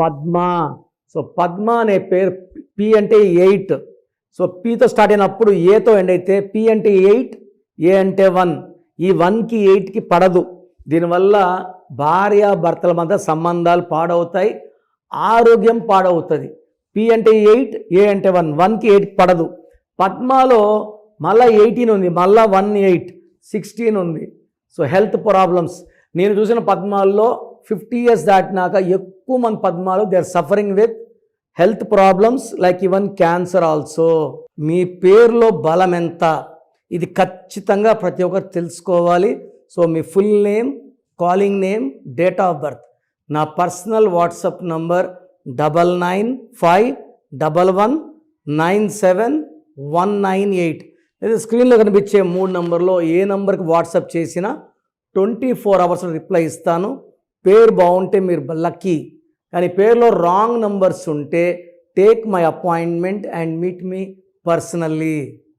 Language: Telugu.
పద్మ. సో పద్మ అనే పేరు, పి అంటే 8. సో పితో స్టార్ట్ అయినప్పుడు ఏతో ఎండ్ అయితే పి అంటే 8, ఏ అంటే 1. ఈ 1కి 8కి పడదు. దీనివల్ల భార్య భర్తల మధ్య సంబంధాలు పాడవుతాయి, ఆరోగ్యం పాడవుతుంది. పి అంటే 8, ఏ అంటే 1, 1కి 8కి పడదు. పద్మలో మళ్ళీ 18 ఉంది, మళ్ళీ 1 8 16 ఉంది. సో హెల్త్ ప్రాబ్లమ్స్ నేను చూసిన పద్మాల్లో 50 years దాటినాక ఎక్కువ మంది పద్మాలు they are suffering with health problems like even cancer also. మీ పేరులో బలం ఎంత, ఇది ఖచ్చితంగా ప్రతి ఒక్కరు తెలుసుకోవాలి. సో మీ full name, calling name, date of birth. నా పర్సనల్ వాట్సాప్ నంబర్ 9951119719 లేదా స్క్రీన్లో కనిపించే 3 నంబర్లో ఏ నంబర్కి వాట్సాప్ చేసినా 24 hours రిప్లై ఇస్తాను. పేరు బాగుంటే మీరు లక్కీ, కానీ పేరులో రాంగ్ నంబర్స్ ఉంటే take my appointment and meet me personally.